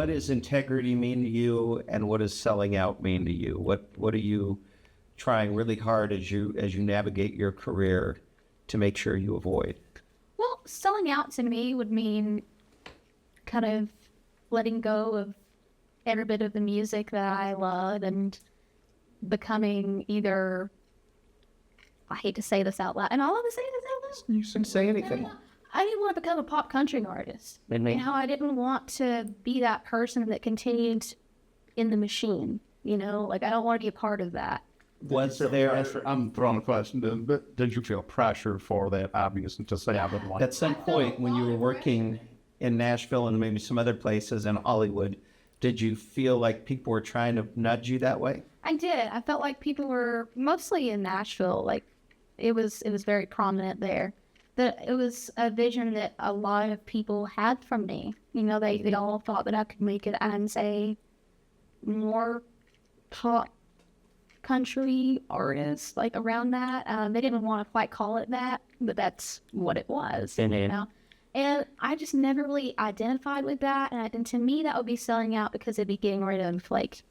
what does integrity mean to you, and what does selling out mean to you? What are you trying really hard as you navigate your career to make sure you avoid? Well, selling out to me would mean kind of letting go of every bit of the music that I love and becoming either, I hate to say this out loud, and I'll ever say this out loud. You can say anything. I didn't want to become a pop country artist. You know, I didn't want to be that person that continued in the machine. You know, like I don't want to be a part of that. Was there I'm throwing a question, but did you feel pressure for that, obviously, to say I would like? at some point when you were working in Nashville and maybe some other places in Hollywood, did you feel like people were trying to nudge you that way? I did. I felt like people were mostly in Nashville. Like it was very prominent there. That it was a vision that a lot of people had from me. You know, they all thought that I could make it as a more pop country artist, like around that. They didn't want to quite call it that, but that's what it was. You know? And I just never really identified with that. And to me, that would be selling out because it'd be getting rid of like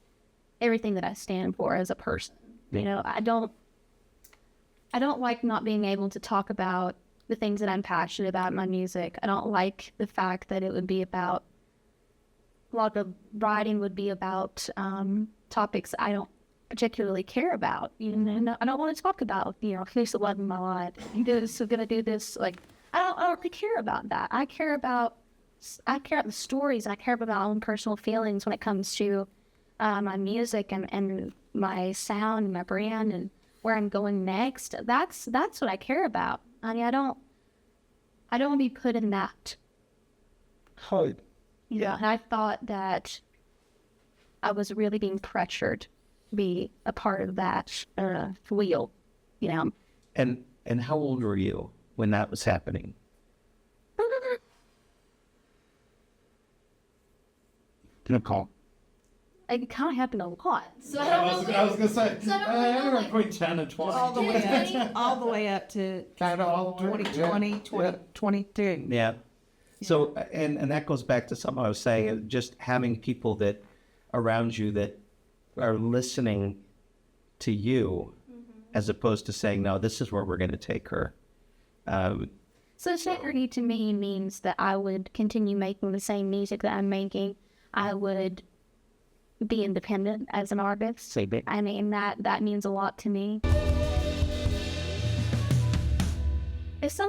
everything that I stand for as a person. You know, I don't like not being able to talk about the things that I'm passionate about in my music. I don't like the fact that it would be about, a lot of writing would be about topics I don't particularly care about. You know, I don't want to talk about, you know, who's the love of my life. So gonna do this. Like, I don't really care about that. I care about the stories. I care about my own personal feelings when it comes to my music and my sound and my brand and where I'm going next. That's what I care about. I mean, I don't want to be put in that. Yeah. And I thought that I was really being pressured to be a part of that wheel, you know. And how old were you when that was happening? Didn't call. It kind of happened a lot. So I was gonna say, So I don't know, like, between 10 and 20. all the way up to Kind of all the way. 2020, 2022. Yeah. So, and that goes back to something I was saying, just having people that around you that are listening to you as opposed to saying, no, this is where we're going to take her. So integrity to me means that I would continue making the same music that I'm making. I would be independent as an artist. I mean, that means a lot to me. If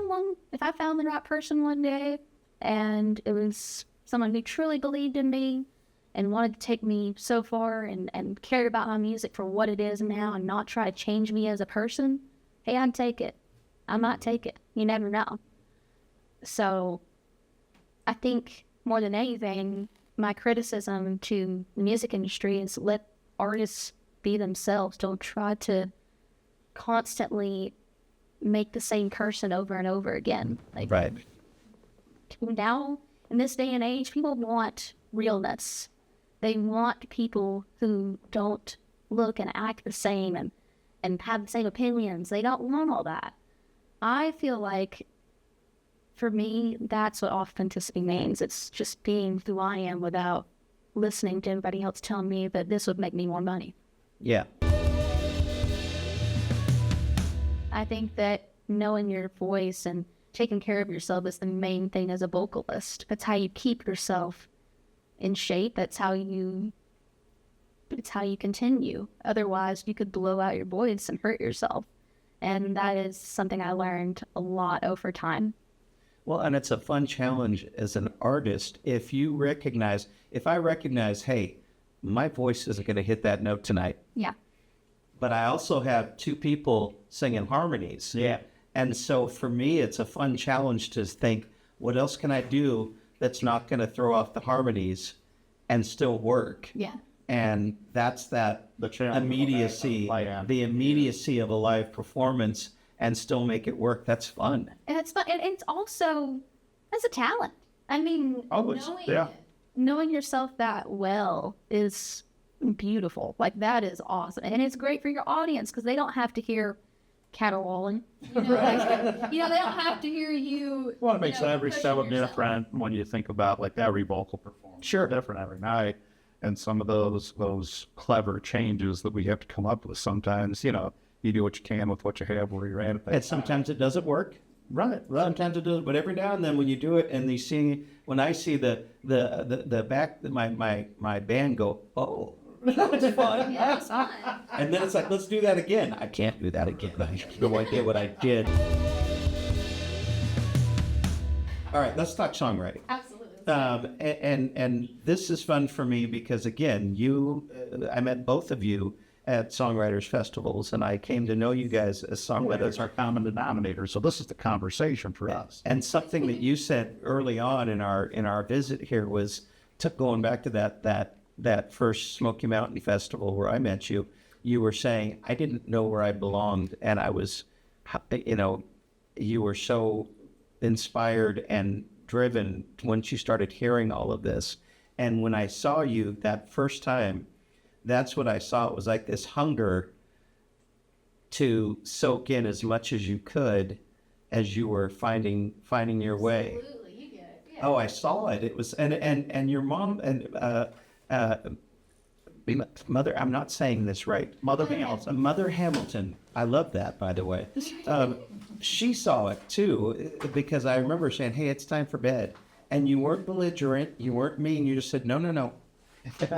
I found the right person one day and it was someone who truly believed in me and wanted to take me so far and cared about my music for what it is now and not try to change me as a person, hey, I'd take it. I might take it. You never know. So I think more than anything, my criticism to the music industry is let artists be themselves. Don't try to constantly make the same person over and over again. Like, Right. now, in this day and age, people want realness. They want people who don't look and act the same and have the same opinions. They don't want all that. I feel like, for me, that's what authenticity means. It's just being who I am without listening to everybody else telling me that this would make me more money. Yeah. I think that knowing your voice and taking care of yourself is the main thing as a vocalist. That's how you keep yourself in shape. It's how you continue. Otherwise, you could blow out your voice and hurt yourself. And that is something I learned a lot over time. Well, and it's a fun challenge as an artist. If I recognize, hey, my voice isn't going to hit that note tonight. Yeah. But I also have two people singing harmonies. Yeah. And so for me, it's a fun challenge to think, what else can I do that's not going to throw off the harmonies and still work? Yeah. And that's the immediacy, the immediacy of a live performance and still make it work. That's fun. And it's fun. And it's also, that's a talent. I mean, Always, yeah. knowing yourself that well is beautiful. Like, that is awesome. And it's great for your audience because they don't have to hear caterwauling. You know, like, they don't have to hear you. Well, it makes every pushing step of yourself. different when you think about like every vocal performance. Sure. different every night. And some of those clever changes that we have to come up with sometimes, you know, you do what you can with what you have where you're at. And sometimes it doesn't work. Right. Sometimes it doesn't, but every now and then when you do it and when I see the back, my band go, oh, that was fun. Yeah, it's fun. And then it's like, let's do that again. I can't do that again. I have no idea what I did. All right, let's talk songwriting. Absolutely. And this is fun for me because, again, I met both of you at songwriters festivals, and I came to know you guys as songwriters. That's our common denominator. So this is the conversation for us. And something that you said early on in our visit here was going back to that first Smoky Mountain Festival where I met you. You were saying I didn't know where I belonged, and I was, you know, you were so inspired and driven once you started hearing all of this. And when I saw you that first time, that's what I saw. It was like this hunger to soak in as much as you could as you were finding your way. Absolutely, you get it. Yeah. Oh, I saw it. It was, and your mom and mother. I'm not saying this right. Mother Hamilton. I love that, by the way. She saw it too because I remember saying, "Hey, it's time for bed," and you weren't belligerent. You weren't mean. You just said, "No, no, no."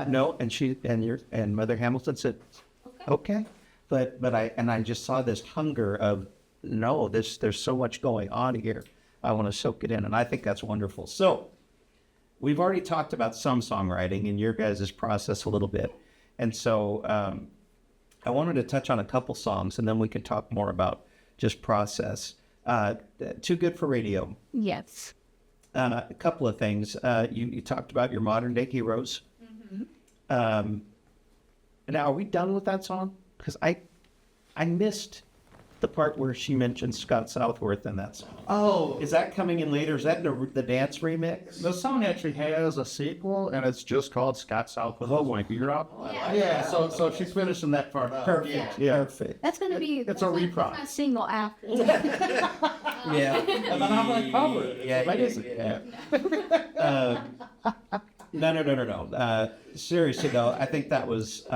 No, and Mother Hamilton said, okay. But I just saw this hunger of, no, there's so much going on here. I want to soak it in. And I think that's wonderful. So we've already talked about some songwriting in your guys' process a little bit. And so I wanted to touch on a couple songs and then we can talk more about just process. Too Good for Radio. Yes. A couple of things. You talked about your modern day heroes. Now, are we done with that song? Because I missed the part where she mentioned Scott Southworth in that song. Oh, Is that coming in later? Is that the dance remix? the song actually has a sequel, and it's just called Scott Southworth. Oh, Wank You're Up. Yeah, so she's finishing that part up. Perfect. Yeah. Perfect. That's going to be It's a reprise. my single after. Yeah. And then I'm like, cover it. Yeah, Like, yeah. No. Seriously though, I think that was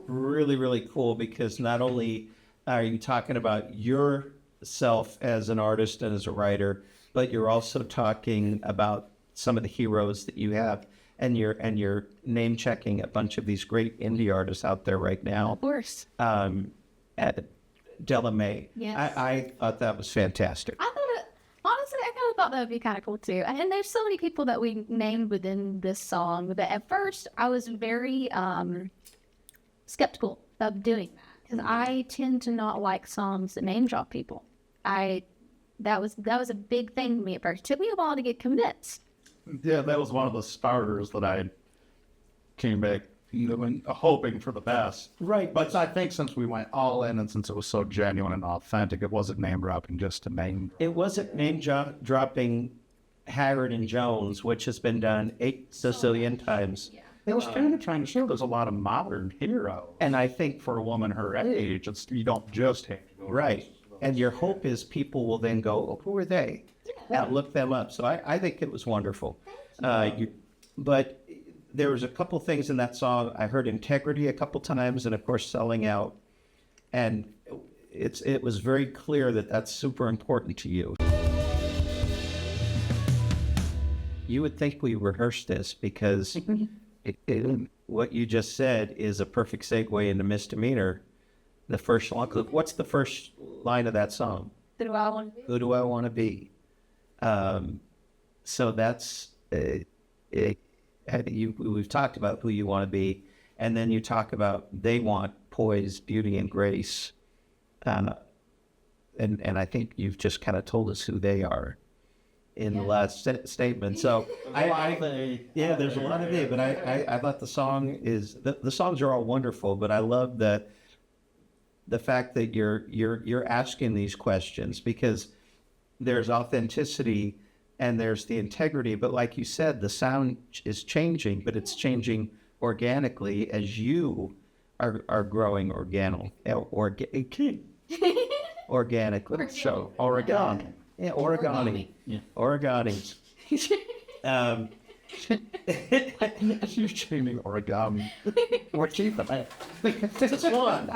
really, really cool because not only are you talking about yourself as an artist and as a writer, but you're also talking about some of the heroes that you have, and you're name checking a bunch of these great indie artists out there right now. Of course. At Delamay. Yes. I thought that was fantastic. Honestly, I kind of thought that would be kind of cool too. And there's so many people that we named within this song that at first I was very skeptical of doing that because I tend to not like songs that name drop people. That was a big thing to me at first. It took me a while to get convinced. Yeah, that was one of the starters that I came back, hoping for the best. Right, But I think since we went all in and since it was so genuine and authentic, it wasn't name dropping just to name. it wasn't name dropping Haggard and Jones, which has been done 8 Sicilian times. Yeah. It was kind of trying to show there's a lot of modern heroes. And I think For a woman her age, you don't just have to go. right. And your hope is people will then go, oh, who are they? And look them up. So I think it was wonderful. But there was a couple things in that song. I heard integrity a couple times, and of course, selling out. And it was very clear that that's super important to you. You would think we rehearsed this because what you just said is a perfect segue into Misdemeanor. The first line. What's the first line of that song? Who do I want to be? Who do I want to be? So that's we've talked about who you want to be, and then you talk about they want poise, beauty, and grace, and I think you've just kind of told us who they are in the last statement. So there's a lot of they, but I thought the song is the songs are all wonderful, but I love the fact that you're asking these questions because there's authenticity and there's the integrity, but like you said, the sound is changing, but it's changing organically as you are growing organically. So Oregon. Yeah, Oregoni. Yeah. Oregoni. She's shaming origami. We're cheap, but it's fun.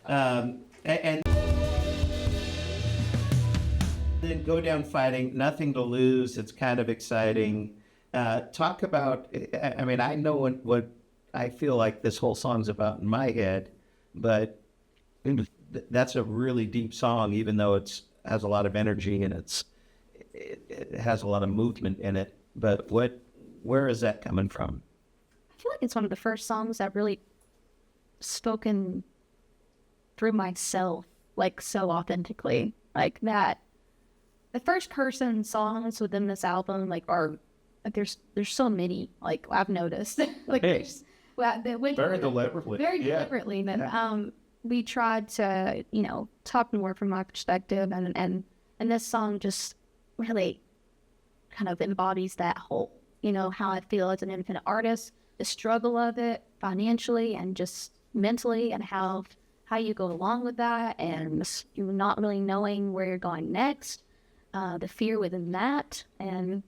And then Go Down Fighting, Nothing to Lose. It's kind of exciting. Talk about, I mean, I know what I feel like this whole song's about in my head, but that's a really deep song, even though has a lot of energy and it has a lot of movement in it. But where is that coming from? I feel like it's one of the first songs that really spoken through myself, like so authentically, like that. The first person songs within this album, like, are like there's so many, like, I've noticed, like there's Very deliberately. very Yeah. deliberately that Yeah. we tried to, talk more from my perspective, and this song just really kind of embodies that whole, how I feel as an independent artist, the struggle of it financially and just mentally, and how you go along with that, and you're not really knowing where you're going next, the fear within that, and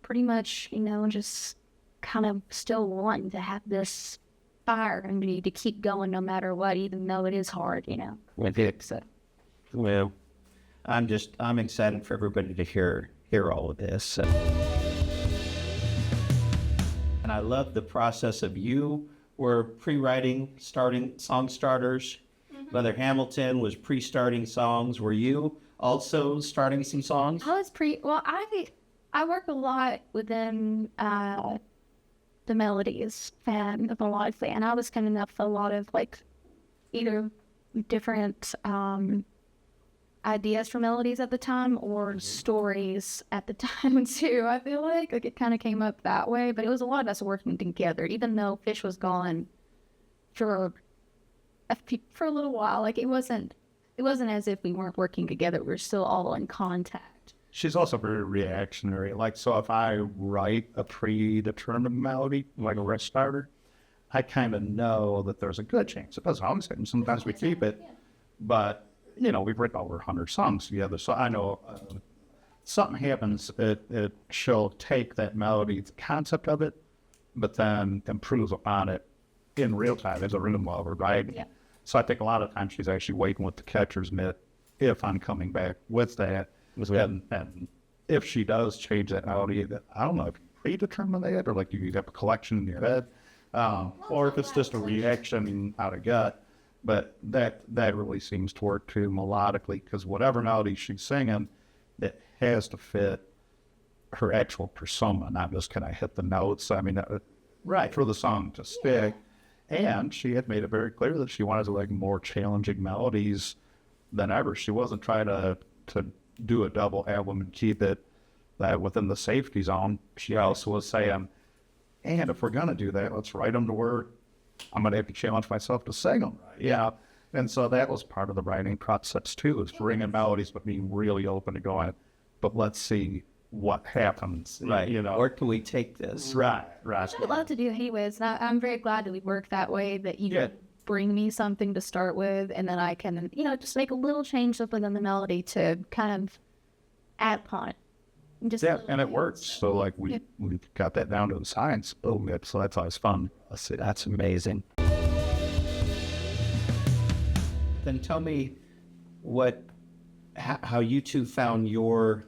pretty much, just kind of still wanting to have this fire in me to keep going no matter what, even though it is hard, Well, I'm excited for everybody to hear all of this. And I love the process of you were pre-writing, starting song starters. Mother Hamilton was pre-starting songs. Were you also starting some songs? I was I work a lot within the melodies and the melodic fan. And I was coming up with a lot of, like, either different ideas for melodies at the time or stories at the time too. I feel like it kind of came up that way, but it was a lot of us working together, even though Fish was gone for a little while. Like, it wasn't as if we weren't working together. We were still all in contact. She's also very reactionary. Like, so if I write a predetermined melody, like a riff starter, I kind of know that there's a good chance. It doesn't always happen. Sometimes we keep it, but, we've written over 100 songs together. So I know something happens, she'll take that melody, the concept of it, but then improve upon it in real time as a rhythm while we're writing. Yeah. So I think a lot of times she's actually waiting with the catcher's mitt if I'm coming back with that. And if she does change that melody, I don't know if you predetermine that or like you have a collection in your head, or if it's just a reaction out of gut. But that really seems to work too melodically, because whatever melody she's singing, it has to fit her actual persona, not just can I hit the notes. I mean, right, for the song to stick. And she had made it very clear that she wanted to like more challenging melodies than ever. She wasn't trying to do a double album and keep it within the safety zone. She also was saying, and if we're going to do that, let's write them to where I'm going to have to challenge myself to sing them. Right? Yeah. And so that was part of the writing process too, is bringing melodies, but being really open to going, but let's see what happens. Right. Where can we take this? Right. I would love to do it anyways. And I'm very glad that we work that way, that you can bring me something to start with, and then I can, just make a little change up within the melody to kind of add upon it. And it works. So like we've got that down to the science a little bit. So that's always fun. That's amazing. Then tell me how you two found your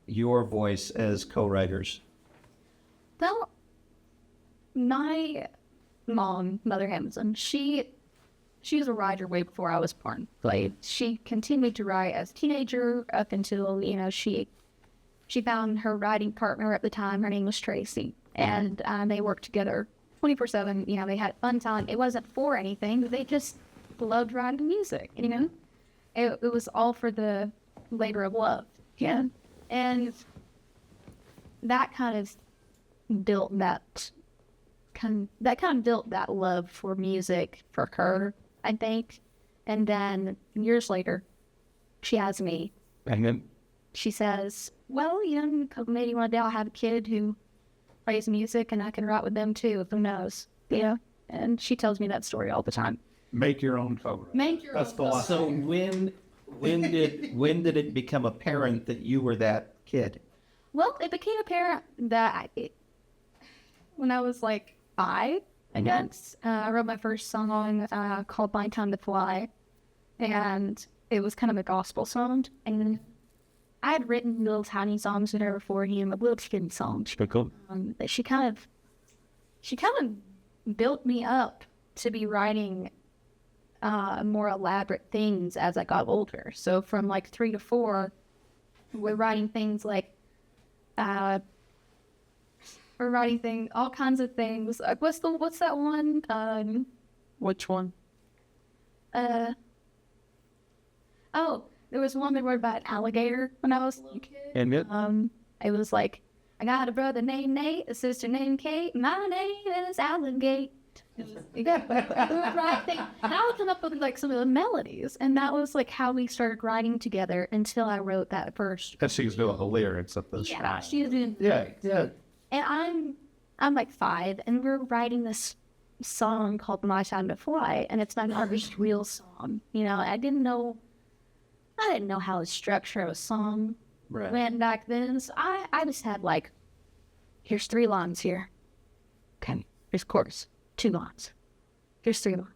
voice as co-writers. Well, my mom, Mother Hamilton, she was a writer way before I was born. Like, she continued to write as a teenager up until, she found her writing partner at the time. Her name was Tracy. And they worked together 24/7. They had fun time. It wasn't for anything. They just loved writing music, It was all for the labor of love. Yeah. And that kind of built that built that love for music for her, I think. And then years later, she has me. She says, well, maybe one day I'll have a kid who plays music and I can write with them too, who knows, And she tells me that story all the time. Make your own cover. That's the line. So when did it become apparent that you were that kid? Well, it became apparent that when I was like 5, I guess, I wrote my first song called My Time to Fly. And it was kind of a gospel song. And I had written little tiny songs with her beforehand, little skinny songs. Cool. But she kind of built me up to be writing more elaborate things as I got older. So from like 3 to 4, we're writing things like all kinds of things. What's that one? Which one? Oh, there was one that wrote about an alligator when I was a little kid. And it, It was like, I got a brother named Nate, a sister named Kate, my name is Alligator. Yeah, the right thing. And I would come up with like some of the melodies, and that was like how we started writing together until I wrote that first. And she's doing the lyrics of this. Yeah, she was doing. yeah. And I'm like 5, and we're writing this song called My Time to Fly, and it's my first real song. You know, I didn't know how to structure a song Right. went back then. So I just had like, here's 3 lines here. Okay, here's chorus, 2 lines. Here's 3 lines.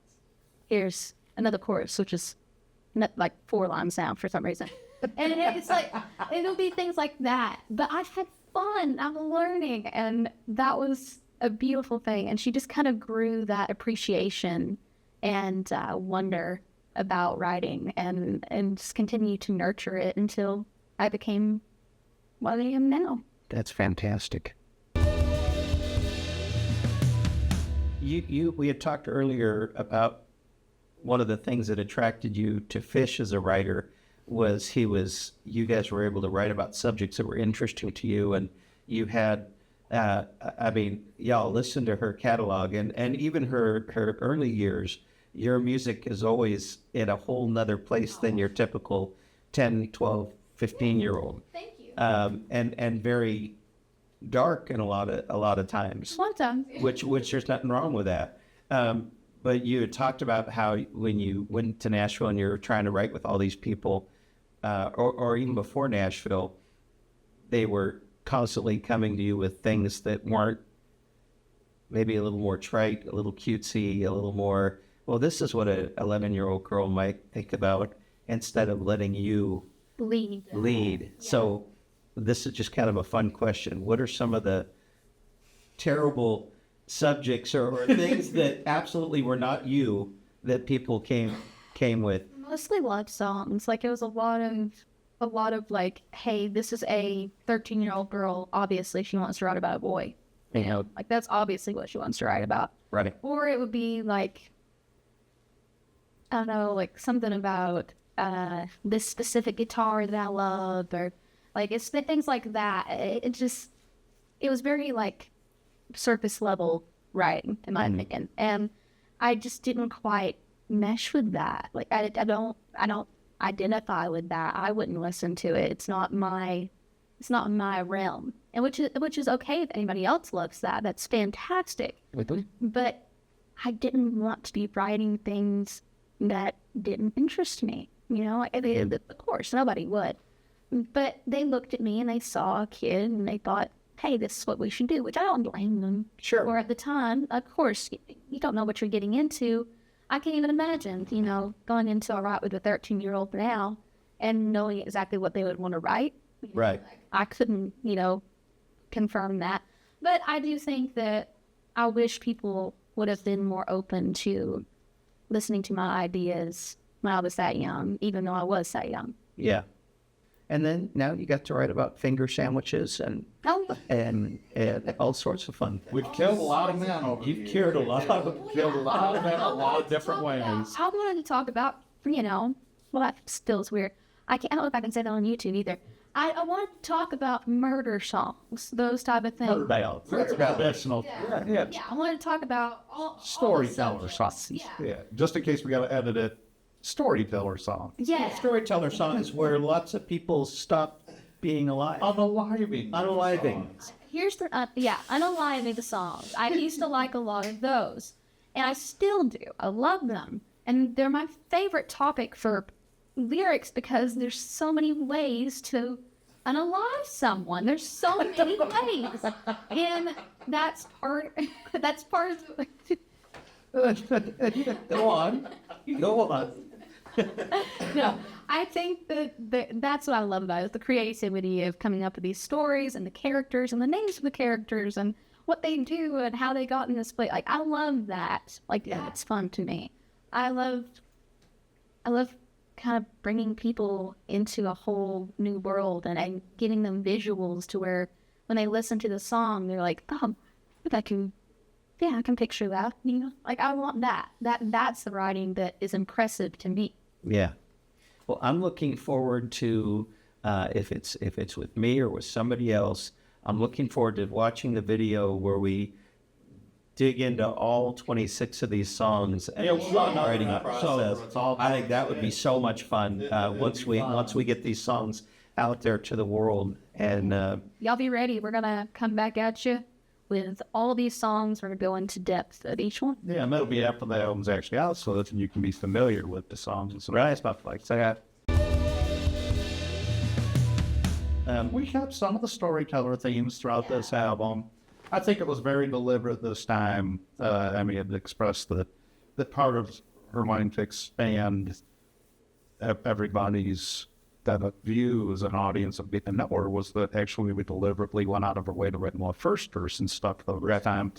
Here's another chorus, which is not like 4 lines down for some reason. And it's like, it'll be things like that. But I've had fun. I'm learning. And that was a beautiful thing. And she just kind of grew that appreciation and wonder about writing and just continued to nurture it until I became what I am now. That's fantastic. We had talked earlier about one of the things that attracted you to Fish as a writer was you guys were able to write about subjects that were interesting to you, and you had, y'all listen to her catalog and even her early years. Your music is always in a whole nother place than your typical 10, 12, 15-year-old. Thank you. And very dark in a lot of times, One time. which there's nothing wrong with that. But you had talked about how when you went to Nashville and you're trying to write with all these people, or even before Nashville, they were constantly coming to you with things that weren't maybe a little more trite, a little cutesy, a little more, well, this is what an 11-year-old girl might think about, instead of letting you Lead. lead. So this is just kind of a fun question. What are some of the terrible subjects or things that absolutely were not you that people came with? Mostly love songs. Like it was a lot of like, hey, this is a 13-year-old girl. Obviously, she wants to write about a boy. You know, like that's obviously what she wants to write about. Right. Or it would be like, I don't know, like something about this specific guitar that I love, or like it's the things like that. It was very like surface level writing, in my opinion, and I just didn't quite mesh with that. Like I don't identify with that. I wouldn't listen to it. It's not my realm, and which is okay if anybody else loves that. That's fantastic. But I didn't want to be writing things that didn't interest me. You know, of course, nobody would. But they looked at me and they saw a kid and they thought, hey, this is what we should do, which I don't blame them. Sure. Or at the time, of course, you don't know what you're getting into. I can't even imagine, you know, going into a write with a 13-year-old now and knowing exactly what they would want to write. Right. I couldn't, you know, confirm that. But I do think that I wish people would have been more open to listening to my ideas when I was that young, even though I was that young. Yeah. And then now you got to write about finger sandwiches and all sorts of fun things. We've killed a lot of men over You've cured a lot of killed a lot of men in a lot of different ways. I wanted to talk about, you know, well, that still is weird. I don't know if I can say that on YouTube either. I wanted to talk about murder songs, those type of things. That's professional. Yeah. Yeah, I wanted to talk about all Storyteller the songs. subjects. Yeah. Just in case we got to edit it, storyteller song. Yeah. Storyteller songs where lots of people stop being alive. Unaliving. Here's the, unaliving the songs. I used to like a lot of those, and I still do. I love them, and they're my favorite topic for lyrics because there's so many ways to unalive someone. There's so many ways, and that's part. That's part of. Go on. Go on. No, I think that's what I love about it, the creativity of coming up with these stories and the characters and the names of the characters and what they do and how they got in this place. Like, I love that. Like, that's fun to me. I love kind of bringing people into a whole new world and giving them visuals to where when they listen to the song, they're like, oh, I can picture that, you know? Like, I want that. That's the writing that is impressive to me. Yeah. Well, I'm looking forward to, if it's with me or with somebody else, I'm looking forward to watching the video where we dig into all 26 of these songs and the songwriting process. I think that would be so much fun once we get these songs out there to the world. And Y'all be ready. We're going to come back at you with all these songs. We're going to go into depth at each one. Yeah, and that'll be after the album's actually out, so that you can be familiar with the songs and stuff like that. We have some of the storyteller themes throughout this album. I think it was very deliberate this time. Emmy had expressed that part of her wanting to expand everybody's view as an audience of Demeanor was that actually we deliberately went out of our way to write more first-person stuff that time,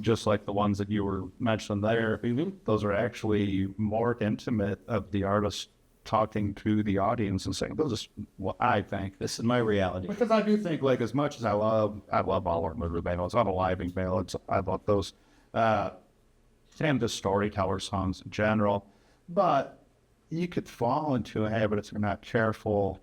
just like the ones that you were mentioning there. Those are actually more intimate of the artist talking to the audience and saying, this is what I think. this is my reality. Because I do think, like, as much as I love all our movie ballads, unaliving ballads, I love those, and the storyteller songs in general. But you could fall into a habit if you're not careful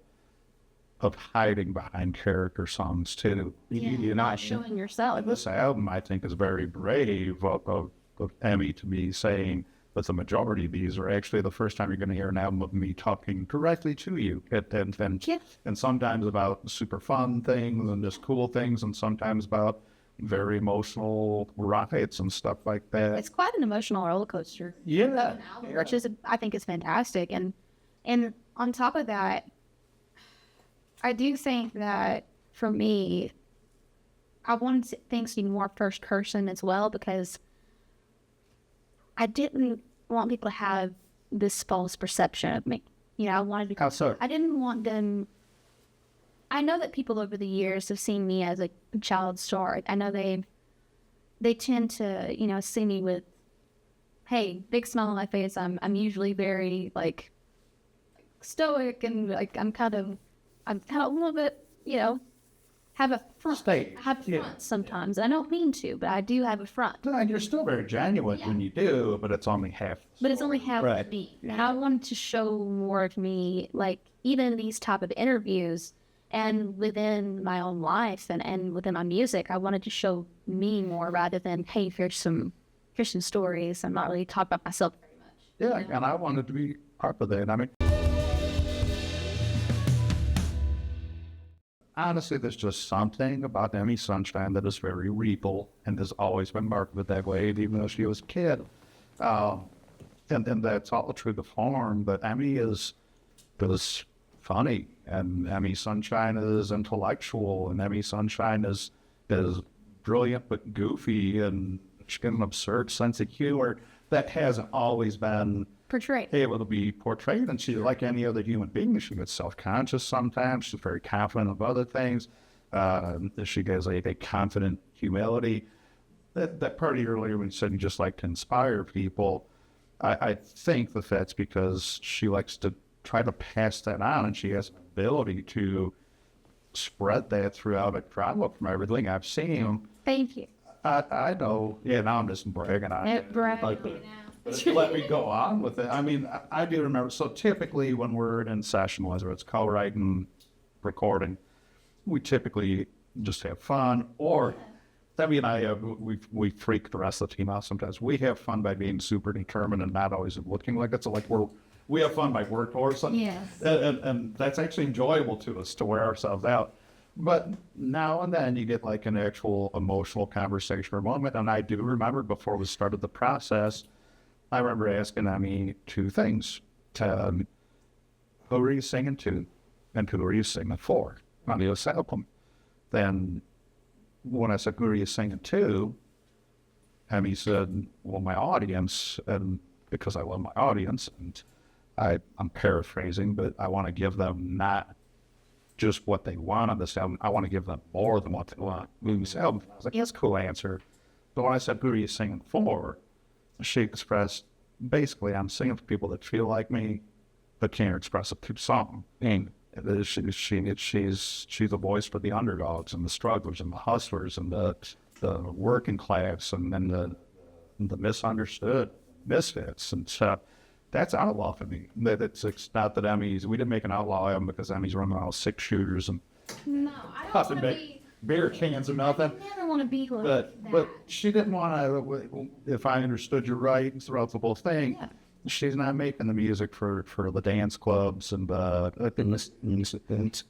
of hiding behind character songs too. You're not showing yourself. And this album, I think, is very brave of Emmy to be saying that the majority of these are actually the first time you're going to hear an album of me talking directly to you. And sometimes about super fun things and just cool things, and sometimes about very emotional riots and stuff like that. It's quite an emotional roller coaster. Yeah. Which is, I think, is fantastic. And on top of that, I do think that for me, I wanted things to be more first person as well, because I didn't want people to have this false perception of me. You know, I wanted to. How so? I didn't want them. I know that people over the years have seen me as a child star. I know they tend to, you know, see me with, hey, big smile on my face. I'm usually very like stoic and like I'm kind of a little bit, you know, have a front. Sometimes. I don't mean to, but I do have a front. And you're still very genuine when you do, but it's only half. But it's only half Right. of me. And I wanted to show more of me, like even in these type of interviews and within my own life and within my music, I wanted to show me more rather than, hey, here's some stories. I'm not really talking about myself very much. Yeah, you know? and I wanted to be part of that. I mean, honestly, there's just something about EmiSunshine that is very regal and has always been marketed that way, even though she was a kid. And that's all true to form, but Emmy is funny, and EmiSunshine is intellectual, and EmiSunshine is brilliant but goofy, and she's got an absurd sense of humor that hasn't always been Portrayed. able to be portrayed. And she's like any other human being. She gets self-conscious sometimes. She's very confident of other things. She has a confident humility. That part earlier when you said you just like to inspire people, I think that that's because she likes to try to pass that on, and she has an ability to spread that throughout a crowd from everything I've seen. Thank you. I know. Yeah, now I'm just bragging on it. But let me go on with it. I mean, I do remember. So typically when we're in session, whether it's co-writing, recording, we typically just have fun. Or Debbie and I, we freak the rest of the team out sometimes. We have fun by being super determined and not always looking like it. So like we have fun by workhorse. Yes. And that's actually enjoyable to us to wear ourselves out. But now and then you get like an actual emotional conversation or moment. And I do remember before we started the process, I remember asking Emmy two things. Who are you singing to and who are you singing for? on this album. Then when I said, who are you singing to? And he said, well, my audience, and because I love my audience, and I'm paraphrasing, but I want to give them not just what they want on this album. I want to give them more than what they want on this album. I was like, that's a cool answer. But when I said, who are you singing for? She expressed, basically, I'm singing for people that feel like me, but can't express it through song. And she's a voice for the underdogs and the strugglers and the hustlers and the working class and then the misunderstood misfits. And so that's outlaw for me. That it's not that Emmy's, we didn't make an outlaw album because Emmy's running around with 6 shooters and No, I don't puffing want to be. beer cans and nothing. I never want to be like But that. she didn't want to, if I understood you right throughout the whole thing, Yeah. she's not making the music for the dance clubs and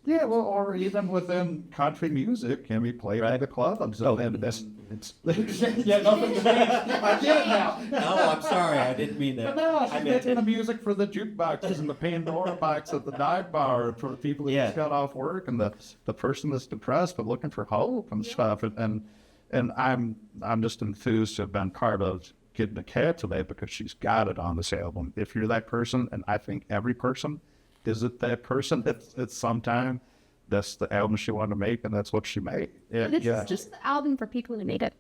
yeah, well, or even within country music, can be played at the clubs. Oh, And that's it's yeah, nothing. I get it now. No, I'm sorry. I didn't mean But that. no, I she's meant making it. the music for the jukeboxes and the Pandora box at the dive bar for the people that Yeah. just got off work and the person that's depressed but looking for hope and stuff. And I'm just enthused to have been part of getting the cat today because she's got it on this album. If you're that person, and I think every person is it that person at some time, that's the album she wanted to make and that's what she made. Yeah, This yeah. is just the album for people who made it.